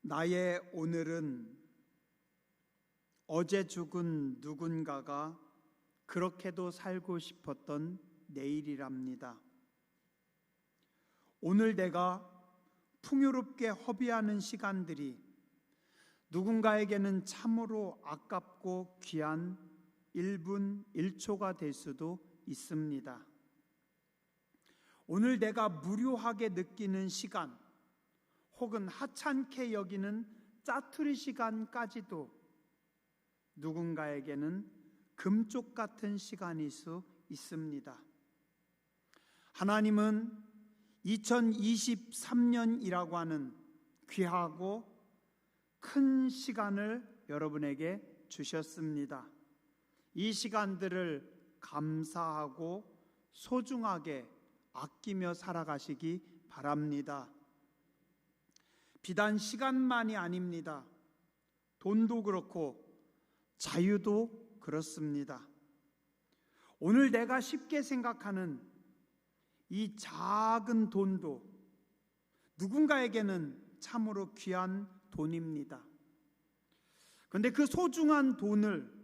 나의 오늘은 어제 죽은 누군가가 그렇게도 살고 싶었던 내일이랍니다. 오늘 내가 풍요롭게 허비하는 시간들이 누군가에게는 참으로 아깝고 귀한 1분 1초가 될 수도 있습니다. 오늘 내가 무료하게 느끼는 시간 혹은 하찮게 여기는 짜투리 시간까지도 누군가에게는 금쪽 같은 시간일 수 있습니다. 하나님은 2023년이라고 하는 귀하고 큰 시간을 여러분에게 주셨습니다. 이 시간들을 감사하고 소중하게 아끼며 살아가시기 바랍니다. 비단 시간만이 아닙니다. 돈도 그렇고 자유도 그렇습니다. 오늘 내가 쉽게 생각하는 이 작은 돈도 누군가에게는 참으로 귀한 돈입니다. 그런데 그 소중한 돈을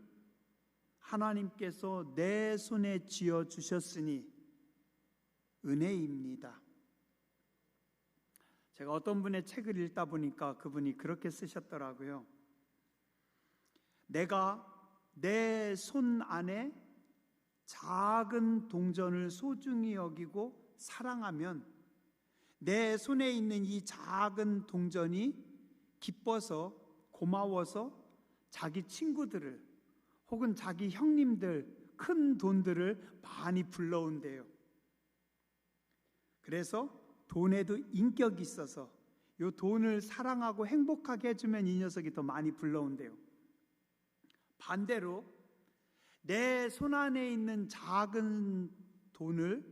하나님께서 내 손에 쥐어 주셨으니 은혜입니다. 제가 어떤 분의 책을 읽다 보니까 그분이 그렇게 쓰셨더라고요. 내가 내 손 안에 작은 동전을 소중히 여기고 사랑하면 내 손에 있는 이 작은 동전이 기뻐서 고마워서 자기 친구들을 혹은 자기 형님들 큰 돈들을 많이 불러온대요. 그래서 돈에도 인격이 있어서 이 돈을 사랑하고 행복하게 해주면 이 녀석이 더 많이 불러온대요. 반대로 내 손 안에 있는 작은 돈을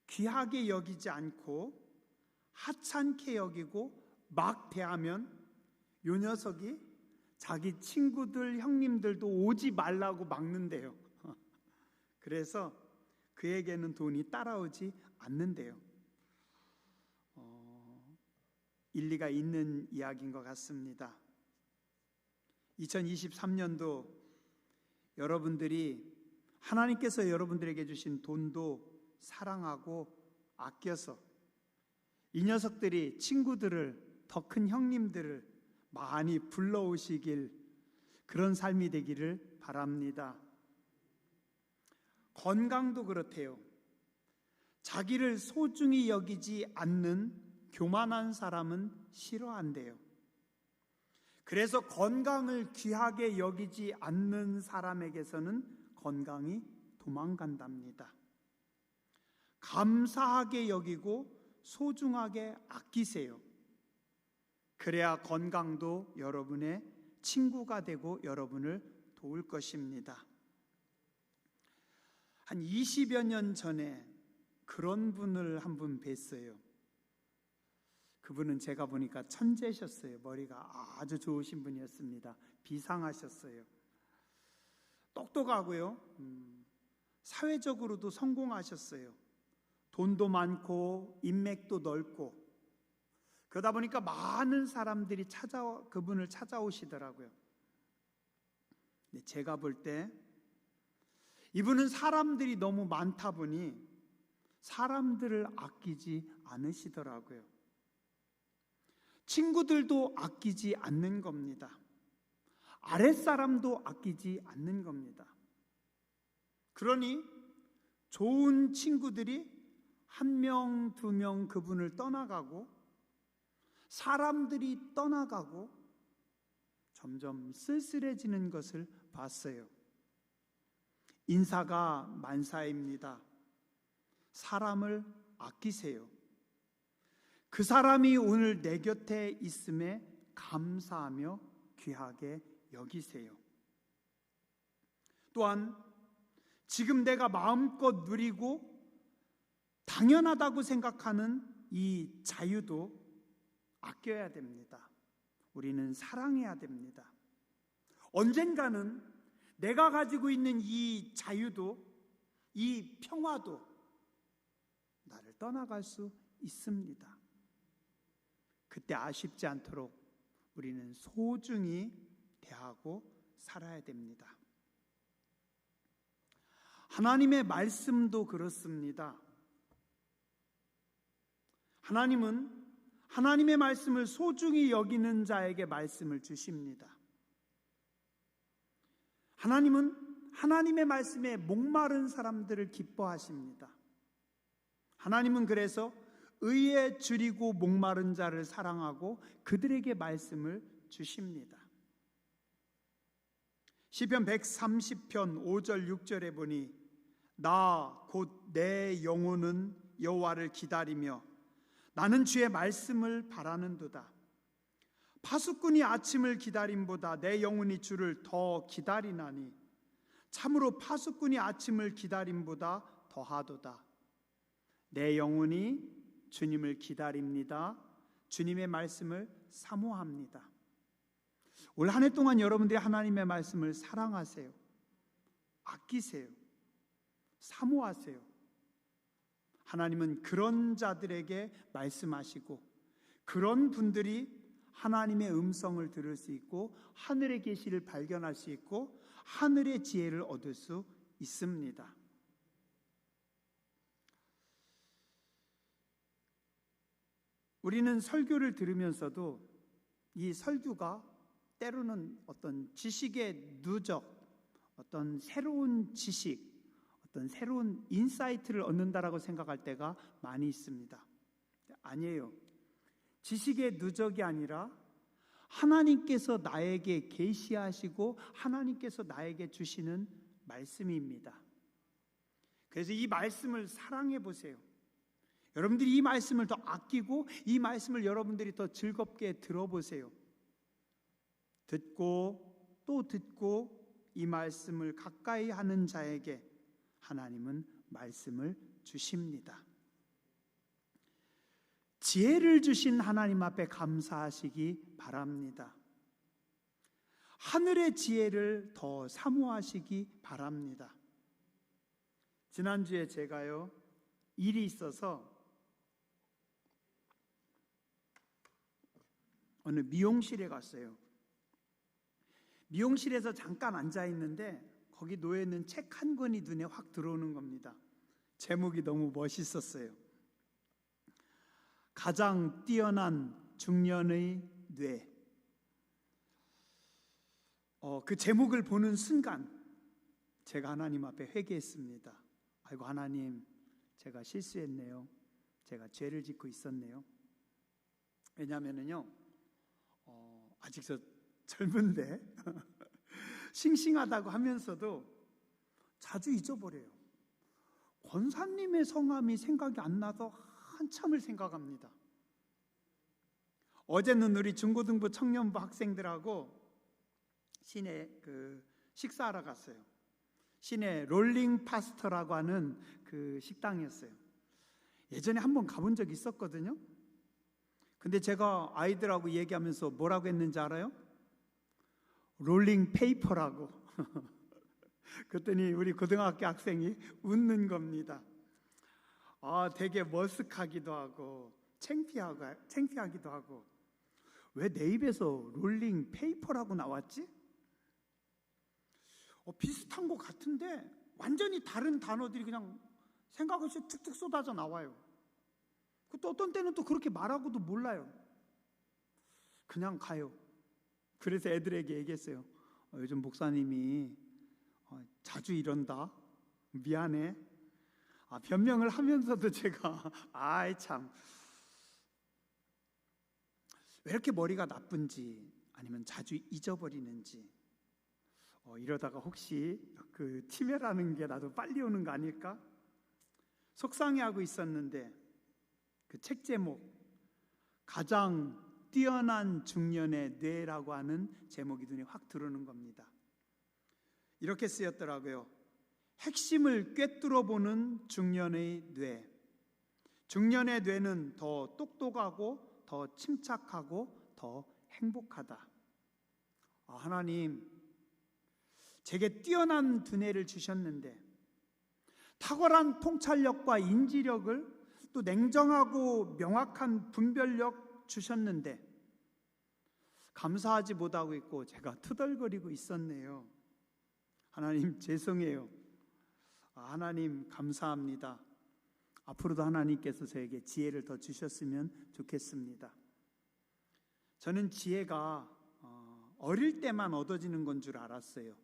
귀하게 여기지 않고 하찮게 여기고 막 대하면 이 녀석이 자기 친구들, 형님들도 오지 말라고 막는데요. 그래서 그에게는 돈이 따라오지 않는데요. 일리가 있는 이야기인 것 같습니다. 2023년도 여러분들이 하나님께서 여러분들에게 주신 돈도 사랑하고 아껴서 이 녀석들이 친구들을, 더 큰 형님들을 많이 불러오시길, 그런 삶이 되기를 바랍니다. 건강도 그렇대요. 자기를 소중히 여기지 않는 교만한 사람은 싫어한대요. 그래서 건강을 귀하게 여기지 않는 사람에게서는 건강이 도망간답니다. 감사하게 여기고 소중하게 아끼세요. 그래야 건강도 여러분의 친구가 되고 여러분을 도울 것입니다. 한 20여 년 전에 그런 분을 한 분 뵀어요. 그분은 제가 보니까 천재셨어요. 머리가 아주 좋으신 분이었습니다. 비상하셨어요. 똑똑하고요. 사회적으로도 성공하셨어요. 돈도 많고 인맥도 넓고, 그러다 보니까 많은 사람들이 그분을 찾아오시더라고요. 근데 제가 볼 때 이분은 사람들이 너무 많다 보니 사람들을 아끼지 않으시더라고요. 친구들도 아끼지 않는 겁니다. 아랫사람도 아끼지 않는 겁니다. 그러니 좋은 친구들이 한 명, 두 명 그분을 떠나가고, 사람들이 떠나가고 점점 쓸쓸해지는 것을 봤어요. 인사가 만사입니다. 사람을 아끼세요. 그 사람이 오늘 내 곁에 있음에 감사하며 귀하게 여기세요. 또한 지금 내가 마음껏 누리고 당연하다고 생각하는 이 자유도 아껴야 됩니다. 우리는 사랑해야 됩니다. 언젠가는 내가 가지고 있는 이 자유도, 이 평화도 나를 떠나갈 수 있습니다. 그때 아쉽지 않도록 우리는 소중히 대하고 살아야 됩니다. 하나님의 말씀도 그렇습니다. 하나님은 하나님의 말씀을 소중히 여기는 자에게 말씀을 주십니다. 하나님은 하나님의 말씀에 목마른 사람들을 기뻐하십니다. 하나님은 그래서 의에 줄이고 목마른 자를 사랑하고 그들에게 말씀을 주십니다. 시편 130편 5절 6절에 보니 나 곧 내 영혼은 여호와를 기다리며 나는 주의 말씀을 바라는도다. 파수꾼이 아침을 기다림보다 내 영혼이 주를 더 기다리나니 참으로 파수꾼이 아침을 기다림보다 더하도다. 내 영혼이 주님을 기다립니다. 주님의 말씀을 사모합니다. 올 한 해 동안 여러분들이 하나님의 말씀을 사랑하세요. 아끼세요. 사모하세요. 하나님은 그런 자들에게 말씀하시고 그런 분들이 하나님의 음성을 들을 수 있고 하늘의 계시를 발견할 수 있고 하늘의 지혜를 얻을 수 있습니다. 우리는 설교를 들으면서도 이 설교가 때로는 어떤 지식의 누적, 어떤 새로운 지식, 어떤 새로운 인사이트를 얻는다라고 생각할 때가 많이 있습니다. 아니에요. 지식의 누적이 아니라 하나님께서 나에게 계시하시고 하나님께서 나에게 주시는 말씀입니다. 그래서 이 말씀을 사랑해 보세요. 여러분들이 이 말씀을 더 아끼고 이 말씀을 여러분들이 더 즐겁게 들어보세요. 듣고 또 듣고 이 말씀을 가까이 하는 자에게 하나님은 말씀을 주십니다. 지혜를 주신 하나님 앞에 감사하시기 바랍니다. 하늘의 지혜를 더 사모하시기 바랍니다. 지난주에 제가요 일이 있어서 어느 미용실에 갔어요. 미용실에서 잠깐 앉아 있는데 거기 놓여 있는 책 한 권이 눈에 확 들어오는 겁니다. 제목이 너무 멋있었어요. 가장 뛰어난 중년의 뇌. 그 제목을 보는 순간 제가 하나님 앞에 회개했습니다. 아이고 하나님, 제가 실수했네요. 제가 죄를 짓고 있었네요. 왜냐하면요, 아직 저 젊은데 싱싱하다고 하면서도 자주 잊어버려요. 권사님의 성함이 생각이 안 나서 한참을 생각합니다. 어제는 우리 중고등부 청년부 학생들하고 시내 식사하러 갔어요. 시내 롤링 파스터라고 하는 그 식당이었어요. 예전에 한번 가본 적이 있었거든요. 근데 제가 아이들하고 얘기하면서 뭐라고 했는지 알아요? 롤링 페이퍼라고. 그랬더니 우리 고등학교 학생이 웃는 겁니다. 되게 머쓱하기도 하고 창피하기도 하고, 왜 내 입에서 롤링 페이퍼라고 나왔지? 비슷한 것 같은데 완전히 다른 단어들이 그냥 생각 없이 툭툭 쏟아져 나와요. 또 어떤 때는 또 그렇게 말하고도 몰라요. 그냥 가요. 그래서 애들에게 얘기했어요. 요즘 목사님이 자주 이런다. 미안해. 변명을 하면서도 제가 참 왜 이렇게 머리가 나쁜지, 아니면 자주 잊어버리는지, 이러다가 혹시 그 치매라는 게 나도 빨리 오는 거 아닐까? 속상해하고 있었는데 그 책 제목, 가장 뛰어난 중년의 뇌라고 하는 제목이 눈에 확 들어오는 겁니다. 이렇게 쓰였더라고요. 핵심을 꿰뚫어보는 중년의 뇌. 중년의 뇌는 더 똑똑하고 더 침착하고 더 행복하다. 하나님, 제게 뛰어난 두뇌를 주셨는데 탁월한 통찰력과 인지력을, 또 냉정하고 명확한 분별력, 주셨는데 감사하지 못하고 있고 제가 투덜거리고 있었네요. 하나님 죄송해요. 하나님 감사합니다. 앞으로도 하나님께서 저에게 지혜를 더 주셨으면 좋겠습니다. 저는 지혜가 어릴 때만 얻어지는 건 줄 알았어요.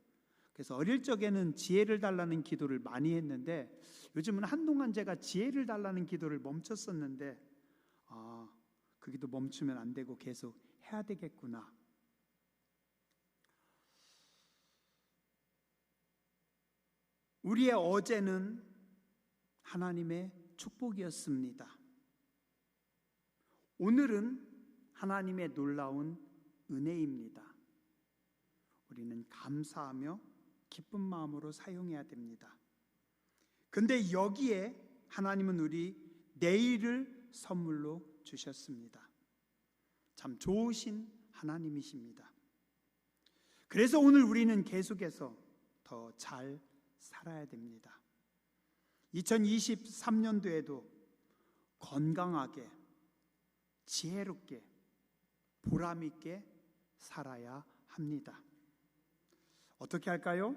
그래서 어릴 적에는 지혜를 달라는 기도를 많이 했는데 요즘은 한동안 제가 지혜를 달라는 기도를 멈췄었는데 그 기도 멈추면 안 되고 계속 해야 되겠구나. 우리의 어제는 하나님의 축복이었습니다. 오늘은 하나님의 놀라운 은혜입니다. 우리는 감사하며 기쁜 마음으로 사용해야 됩니다. 근데 여기에 하나님은 우리 내일을 선물로 주셨습니다. 참 좋으신 하나님이십니다. 그래서 오늘 우리는 계속해서 더 잘 살아야 됩니다. 2023년도에도 건강하게, 지혜롭게, 보람있게 살아야 합니다. 어떻게 할까요?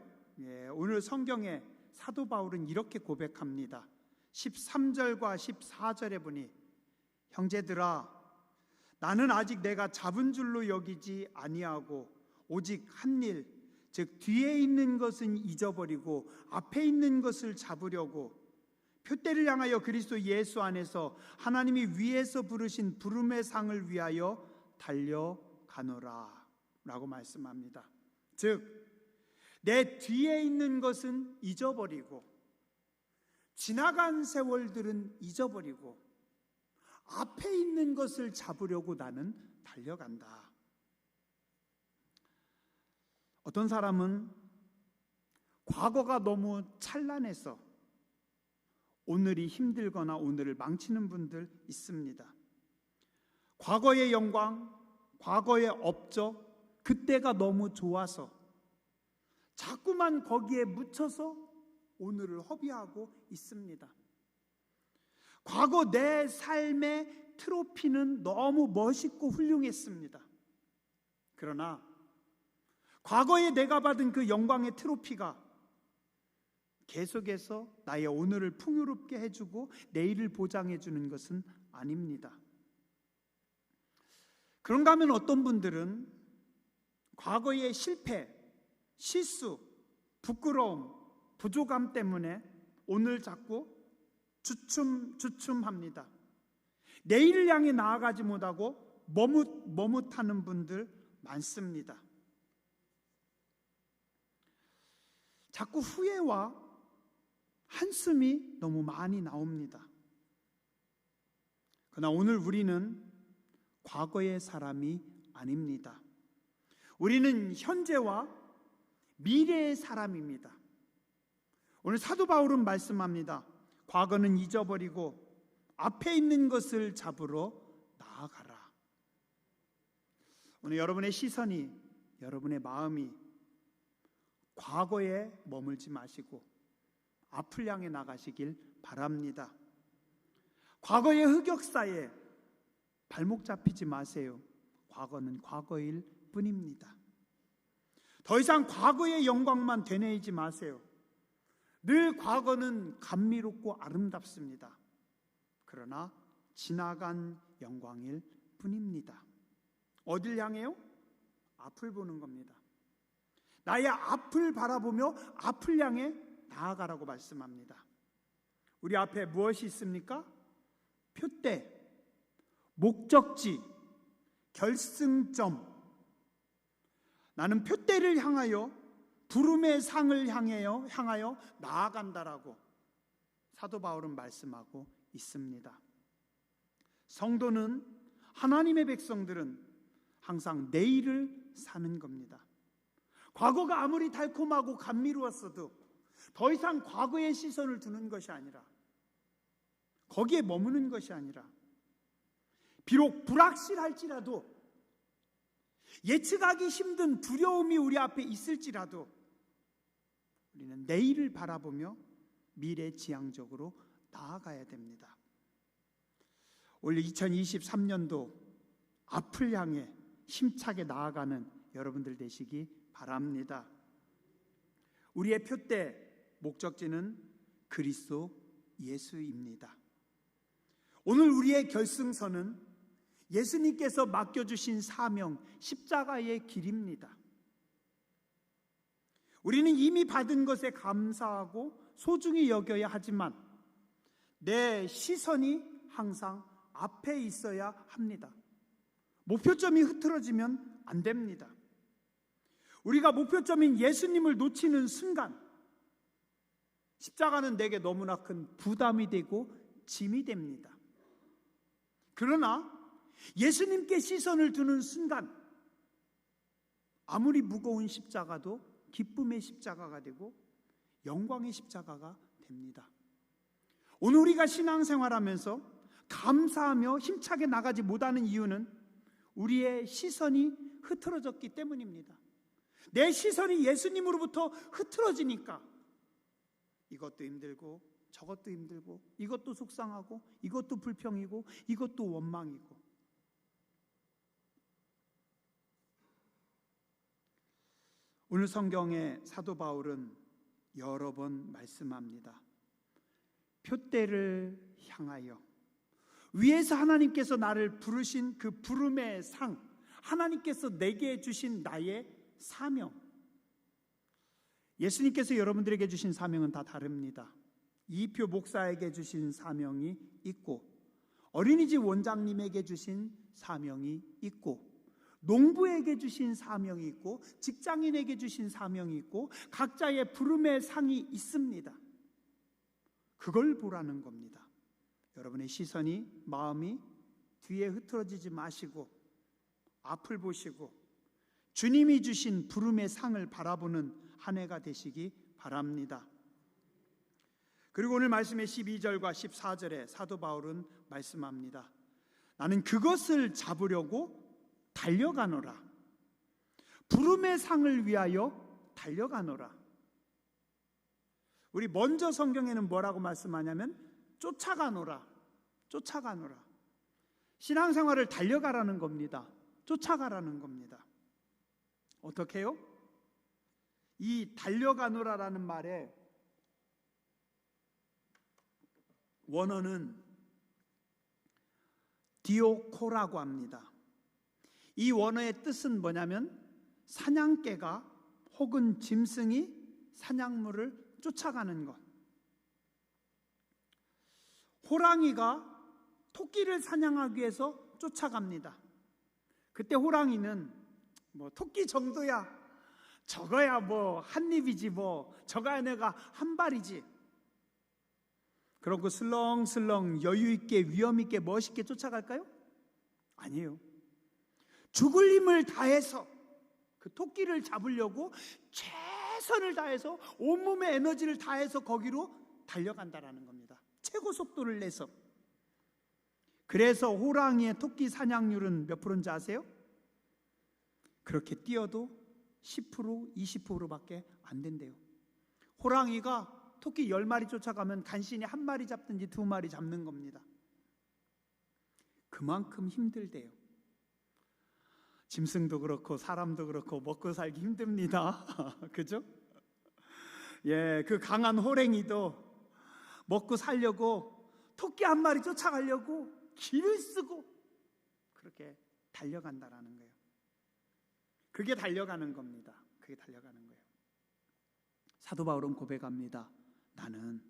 오늘 성경에 사도 바울은 이렇게 고백합니다. 13절과 14절에 보니 형제들아 나는 아직 내가 잡은 줄로 여기지 아니하고 오직 한 일, 즉 뒤에 있는 것은 잊어버리고 앞에 있는 것을 잡으려고 표대를 향하여 그리스도 예수 안에서 하나님이 위에서 부르신 부름의 상을 위하여 달려가노라 라고 말씀합니다. 즉 내 뒤에 있는 것은 잊어버리고 지나간 세월들은 잊어버리고 앞에 있는 것을 잡으려고 나는 달려간다. 어떤 사람은 과거가 너무 찬란해서 오늘이 힘들거나 오늘을 망치는 분들 있습니다. 과거의 영광, 과거의 업적, 그때가 너무 좋아서 자꾸만 거기에 묻혀서 오늘을 허비하고 있습니다. 과거 내 삶의 트로피는 너무 멋있고 훌륭했습니다. 그러나 과거에 내가 받은 그 영광의 트로피가 계속해서 나의 오늘을 풍요롭게 해주고 내일을 보장해주는 것은 아닙니다. 그런가 하면 어떤 분들은 과거의 실패, 실수, 부끄러움, 부족함 때문에 오늘 자꾸 주춤합니다. 내일을 향해 나아가지 못하고 머뭇하는 분들 많습니다. 자꾸 후회와 한숨이 너무 많이 나옵니다. 그러나 오늘 우리는 과거의 사람이 아닙니다. 우리는 현재와 미래의 사람입니다. 오늘 사도 바울은 말씀합니다. 과거는 잊어버리고 앞에 있는 것을 잡으러 나아가라. 오늘 여러분의 시선이, 여러분의 마음이 과거에 머물지 마시고 앞을 향해 나가시길 바랍니다. 과거의 흑역사에 발목 잡히지 마세요. 과거는 과거일 뿐입니다. 더 이상 과거의 영광만 되뇌이지 마세요. 늘 과거는 감미롭고 아름답습니다. 그러나 지나간 영광일 뿐입니다. 어딜 향해요? 앞을 보는 겁니다. 나의 앞을 바라보며 앞을 향해 나아가라고 말씀합니다. 우리 앞에 무엇이 있습니까? 표대, 목적지, 결승점. 나는 표대를 향하여 부름의 상을 향하여 나아간다라고 사도 바울은 말씀하고 있습니다. 성도는, 하나님의 백성들은 항상 내일을 사는 겁니다. 과거가 아무리 달콤하고 감미로웠어도 더 이상 과거의 시선을 두는 것이 아니라, 거기에 머무는 것이 아니라, 비록 불확실할지라도, 예측하기 힘든 두려움이 우리 앞에 있을지라도 우리는 내일을 바라보며 미래지향적으로 나아가야 됩니다. 올 2023년도 앞을 향해 힘차게 나아가는 여러분들 되시기 바랍니다. 우리의 표대 목적지는 그리스도 예수입니다. 오늘 우리의 결승선은 예수님께서 맡겨주신 사명, 십자가의 길입니다. 우리는 이미 받은 것에 감사하고 소중히 여겨야 하지만 내 시선이 항상 앞에 있어야 합니다. 목표점이 흐트러지면 안 됩니다. 우리가 목표점인 예수님을 놓치는 순간 십자가는 내게 너무나 큰 부담이 되고 짐이 됩니다. 그러나 예수님께 시선을 두는 순간 아무리 무거운 십자가도 기쁨의 십자가가 되고 영광의 십자가가 됩니다. 오늘 우리가 신앙생활하면서 감사하며 힘차게 나가지 못하는 이유는 우리의 시선이 흐트러졌기 때문입니다. 내 시선이 예수님으로부터 흐트러지니까 이것도 힘들고 저것도 힘들고 이것도 속상하고 이것도 불평이고 이것도 원망이고. 오늘 성경에 사도 바울은 여러 번 말씀합니다. 표대를 향하여, 위에서 하나님께서 나를 부르신 그 부름의 상, 하나님께서 내게 주신 나의 사명. 예수님께서 여러분들에게 주신 사명은 다 다릅니다. 이표 목사에게 주신 사명이 있고, 어린이집 원장님에게 주신 사명이 있고, 농부에게 주신 사명이 있고, 직장인에게 주신 사명이 있고, 각자의 부름의 상이 있습니다. 그걸 보라는 겁니다. 여러분의 시선이, 마음이 뒤에 흐트러지지 마시고 앞을 보시고 주님이 주신 부름의 상을 바라보는 한 해가 되시기 바랍니다. 그리고 오늘 말씀의 12절과 14절에 사도 바울은 말씀합니다. 나는 그것을 잡으려고 달려가노라. 부름의 상을 위하여 달려가노라. 우리 먼저 성경에는 뭐라고 말씀하냐면 쫓아가노라. 쫓아가노라. 신앙생활을 달려가라는 겁니다. 쫓아가라는 겁니다. 어떻게 해요? 이 달려가노라라는 말에 원어는 디오코라고 합니다. 이 원어의 뜻은 뭐냐면 사냥개가 혹은 짐승이 사냥물을 쫓아가는 것. 호랑이가 토끼를 사냥하기 위해서 쫓아갑니다. 그때 호랑이는 뭐 토끼 정도야, 저거야 뭐 한 입이지, 뭐 저거야 내가 한 발이지. 그러고 슬렁슬렁 여유 있게 위험 있게 멋있게 쫓아갈까요? 아니에요. 죽을 힘을 다해서 그 토끼를 잡으려고 최선을 다해서 온몸의 에너지를 다해서 거기로 달려간다라는 겁니다. 최고 속도를 내서. 그래서 호랑이의 토끼 사냥률은 몇 프로인지 아세요? 그렇게 뛰어도 10%, 20%밖에 안 된대요. 호랑이가 토끼 10마리 쫓아가면 간신히 한 마리 잡든지 2마리 잡는 겁니다. 그만큼 힘들대요. 짐승도 그렇고 사람도 그렇고 먹고 살기 힘듭니다. 그죠? 예, 그 강한 호랭이도 먹고 살려고 토끼 한 마리 쫓아가려고 길을 쓰고 그렇게 달려간다라는 거예요. 그게 달려가는 겁니다. 그게 달려가는 거예요. 사도 바울은 고백합니다. 나는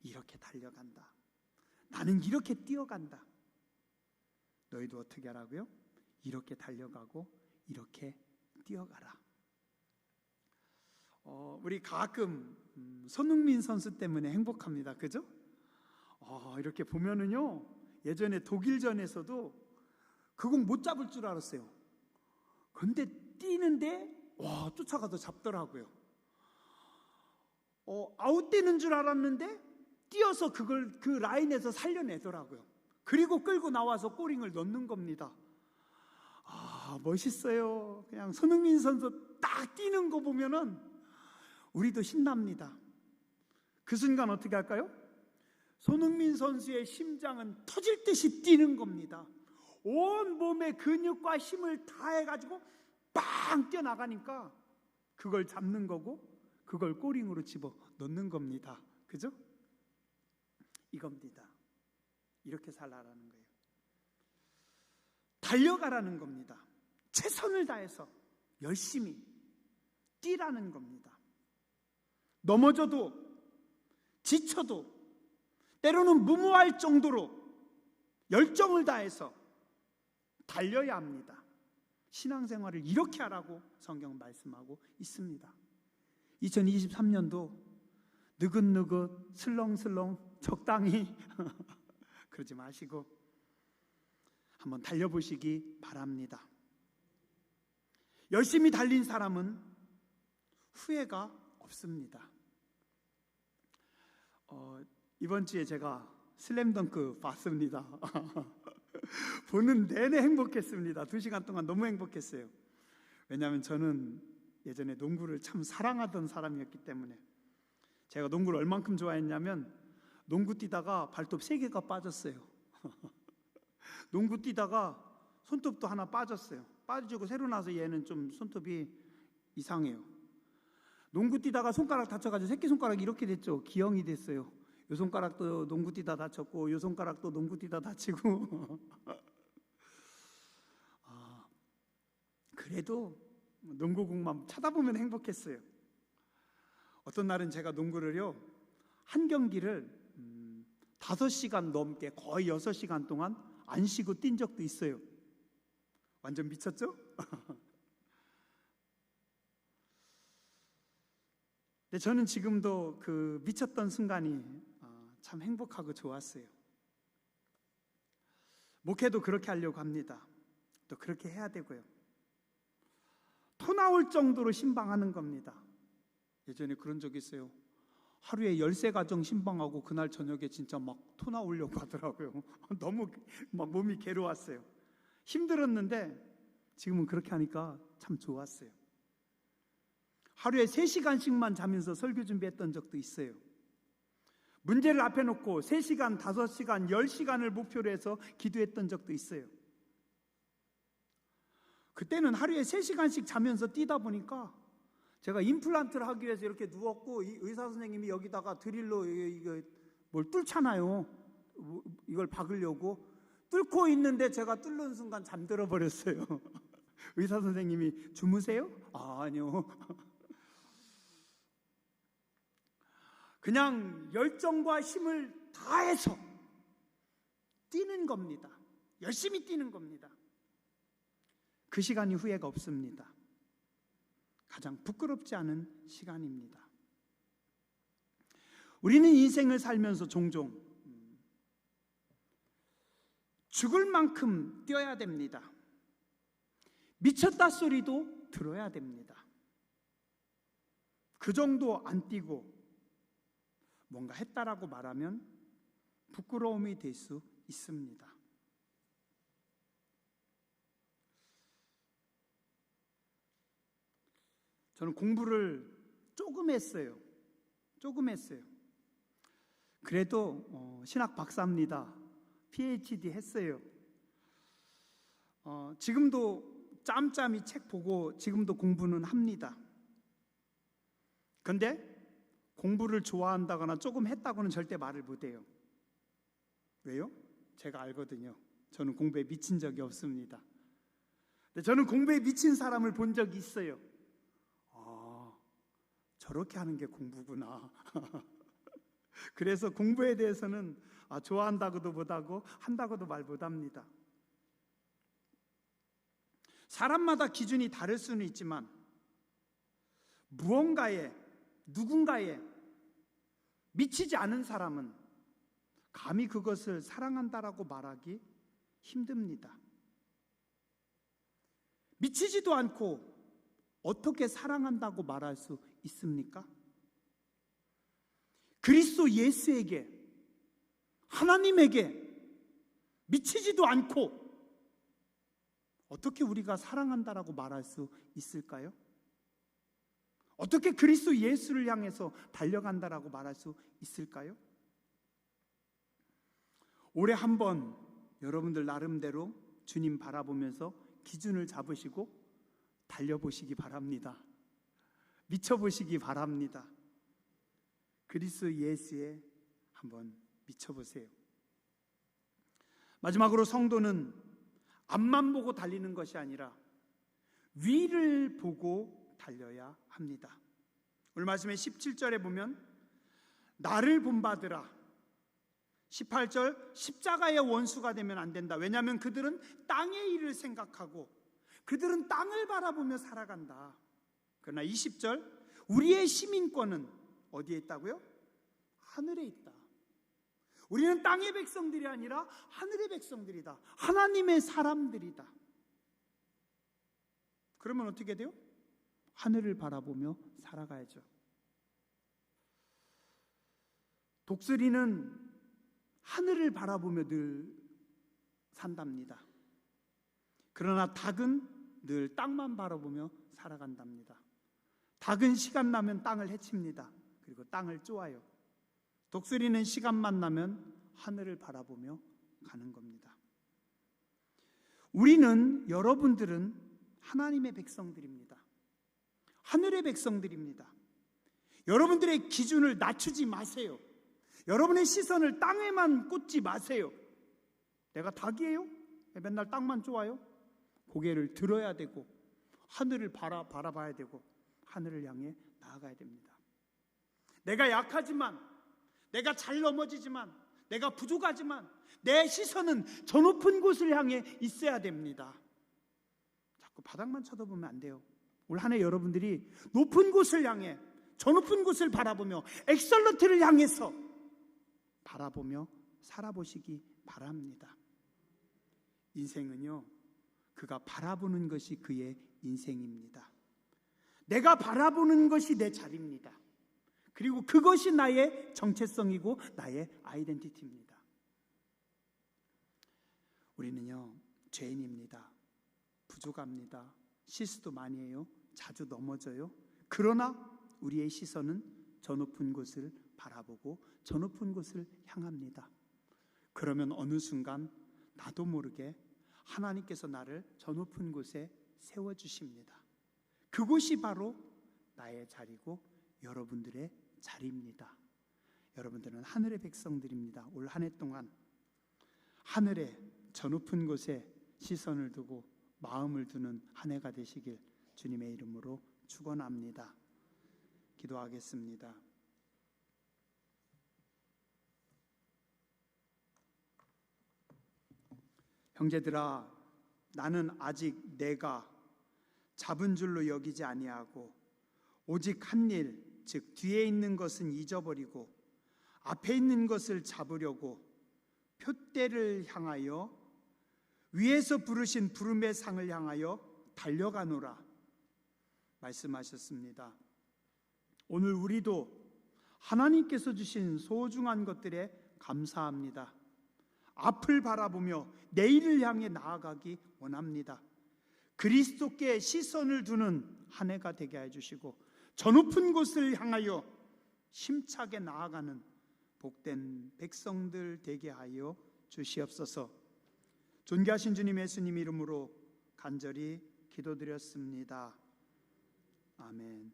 이렇게 달려간다. 나는 이렇게 뛰어간다. 너희도 어떻게 하라고요? 이렇게 달려가고 이렇게 뛰어가라. 우리 가끔 손흥민 선수 때문에 행복합니다. 그죠? 이렇게 보면은요, 예전에 독일전에서도 그 공 못 잡을 줄 알았어요. 그런데 뛰는데 쫓아가서 잡더라고요. 아웃되는 줄 알았는데 뛰어서 그걸 그 라인에서 살려내더라고요. 그리고 끌고 나와서 골링을 넣는 겁니다. 멋있어요. 그냥 손흥민 선수 딱 뛰는 거 보면은 우리도 신납니다. 그 순간 어떻게 할까요? 손흥민 선수의 심장은 터질 듯이 뛰는 겁니다. 온 몸의 근육과 힘을 다해가지고 빵 뛰어나가니까 그걸 잡는 거고 그걸 꼬링으로 집어 넣는 겁니다. 그죠? 이겁니다. 이렇게 살아라는 거예요. 달려가라는 겁니다. 최선을 다해서 열심히 뛰라는 겁니다. 넘어져도 지쳐도 때로는 무모할 정도로 열정을 다해서 달려야 합니다. 신앙생활을 이렇게 하라고 성경 말씀하고 있습니다. 2023년도 느긋느긋 슬렁슬렁 적당히 그러지 마시고 한번 달려보시기 바랍니다. 열심히 달린 사람은 후회가 없습니다. 이번 주에 제가 슬램덩크 봤습니다. 보는 내내 행복했습니다. 2시간 동안 너무 행복했어요. 왜냐하면 저는 예전에 농구를 참 사랑하던 사람이었기 때문에. 제가 농구를 얼만큼 좋아했냐면 농구 뛰다가 발톱 3개가 빠졌어요. 농구 뛰다가 손톱도 하나 빠졌어요. 빠지고 새로 나서 얘는 좀 손톱이 이상해요. 농구 뛰다가 손가락 다쳐가지고 새끼손가락이 이렇게 됐죠. 기형이 됐어요. 요 손가락도 농구 뛰다 다쳤고 요 손가락도 농구 뛰다 다치고 그래도 농구공만 쳐다보면 행복했어요. 어떤 날은 제가 농구를요 한 경기를 5시간 넘게 거의 6시간 동안 안 쉬고 뛴 적도 있어요. 완전 미쳤죠? 근데 저는 지금도 그 미쳤던 순간이 참 행복하고 좋았어요. 목회도 그렇게 하려고 합니다. 또 그렇게 해야 되고요. 토 나올 정도로 신방하는 겁니다. 예전에 그런 적이 있어요. 하루에 13가정 신방하고 그날 저녁에 진짜 막 토 나오려고 하더라고요. 너무 막 몸이 괴로웠어요. 힘들었는데 지금은 그렇게 하니까 참 좋았어요. 하루에 3시간씩만 자면서 설교 준비했던 적도 있어요. 문제를 앞에 놓고 3시간, 5시간, 10시간을 목표로 해서 기도했던 적도 있어요. 그때는 하루에 3시간씩 자면서 뛰다 보니까 제가 임플란트를 하기 위해서 이렇게 누웠고 이 의사 선생님이 여기다가 드릴로 이거 뭘 뚫잖아요. 이걸 박으려고 뚫고 있는데 제가 뚫는 순간 잠들어 버렸어요. 의사 선생님이 주무세요? 아니요. 그냥 열정과 힘을 다해서 뛰는 겁니다. 열심히 뛰는 겁니다. 그 시간이 후회가 없습니다. 가장 부끄럽지 않은 시간입니다. 우리는 인생을 살면서 종종 죽을 만큼 뛰어야 됩니다. 미쳤다 소리도 들어야 됩니다. 그 정도 안 뛰고 뭔가 했다라고 말하면 부끄러움이 될 수 있습니다. 저는 공부를 조금 했어요. 그래도 신학 박사입니다. PhD 했어요. 지금도 짬짬이 책 보고 지금도 공부는 합니다. 근데 공부를 좋아한다거나 조금 했다고는 절대 말을 못해요. 왜요? 제가 알거든요. 저는 공부에 미친 적이 없습니다. 근데 저는 공부에 미친 사람을 본 적이 있어요. 저렇게 하는 게 공부구나. 그래서 공부에 대해서는 좋아한다고도 못하고 한다고도 말 못합니다. 사람마다 기준이 다를 수는 있지만 누군가에 미치지 않은 사람은 감히 그것을 사랑한다라고 말하기 힘듭니다. 미치지도 않고 어떻게 사랑한다고 말할 수 있습니까? 그리스도 예수에게, 하나님에게 미치지도 않고 어떻게 우리가 사랑한다라고 말할 수 있을까요? 어떻게 그리스도 예수를 향해서 달려간다라고 말할 수 있을까요? 올해 한번 여러분들 나름대로 주님 바라보면서 기준을 잡으시고 달려보시기 바랍니다. 미쳐보시기 바랍니다. 그리스도 예수에 한번 미쳐보세요. 마지막으로 성도는 앞만 보고 달리는 것이 아니라 위를 보고 달려야 합니다. 오늘 말씀의 17절에 보면 나를 본받으라. 18절 십자가의 원수가 되면 안 된다. 왜냐하면 그들은 땅의 일을 생각하고 그들은 땅을 바라보며 살아간다. 그러나 20절 우리의 시민권은 어디에 있다고요? 하늘에 있다. 우리는 땅의 백성들이 아니라 하늘의 백성들이다. 하나님의 사람들이다. 그러면 어떻게 돼요? 하늘을 바라보며 살아가야죠. 독수리는 하늘을 바라보며 늘 산답니다. 그러나 닭은 늘 땅만 바라보며 살아간답니다. 닭은 시간 나면 땅을 해칩니다. 그리고 땅을 쪼아요. 독수리는 시간만 나면 하늘을 바라보며 가는 겁니다. 우리는, 여러분들은 하나님의 백성들입니다. 하늘의 백성들입니다. 여러분들의 기준을 낮추지 마세요. 여러분의 시선을 땅에만 꽂지 마세요. 내가 닭이에요? 맨날 땅만 쪼아요? 고개를 들어야 되고 하늘을 바라봐야 되고 하늘을 향해 나아가야 됩니다. 내가 약하지만, 내가 잘 넘어지지만, 내가 부족하지만 내 시선은 저 높은 곳을 향해 있어야 됩니다. 자꾸 바닥만 쳐다보면 안 돼요. 올 한 해 여러분들이 높은 곳을 향해, 저 높은 곳을 바라보며 엑설런트를 향해서 바라보며 살아보시기 바랍니다. 인생은요, 그가 바라보는 것이 그의 인생입니다. 내가 바라보는 것이 내 자리입니다. 그리고 그것이 나의 정체성이고 나의 아이덴티티입니다. 우리는요, 죄인입니다. 부족합니다. 실수도 많이 해요. 자주 넘어져요. 그러나 우리의 시선은 저 높은 곳을 바라보고 저 높은 곳을 향합니다. 그러면 어느 순간 나도 모르게 하나님께서 나를 저 높은 곳에 세워주십니다. 그곳이 바로 나의 자리고 여러분들의 자리입니다. 여러분들은 하늘의 백성들입니다. 올 한 해 동안 하늘에 저 높은 곳에 시선을 두고 마음을 두는 한 해가 되시길 주님의 이름으로 축원합니다. 기도하겠습니다. 형제들아, 나는 아직 내가 잡은 줄로 여기지 아니하고 오직 한 일, 즉 뒤에 있는 것은 잊어버리고 앞에 있는 것을 잡으려고 표대를 향하여 위에서 부르신 부름의 상을 향하여 달려가노라 말씀하셨습니다. 오늘 우리도 하나님께서 주신 소중한 것들에 감사합니다. 앞을 바라보며 내일을 향해 나아가기 원합니다. 그리스도께 시선을 두는 한 해가 되게 해주시고 저 높은 곳을 향하여 힘차게 나아가는 복된 백성들 되게 하여 주시옵소서. 존귀하신 주님, 예수님 이름으로 간절히 기도드렸습니다. 아멘.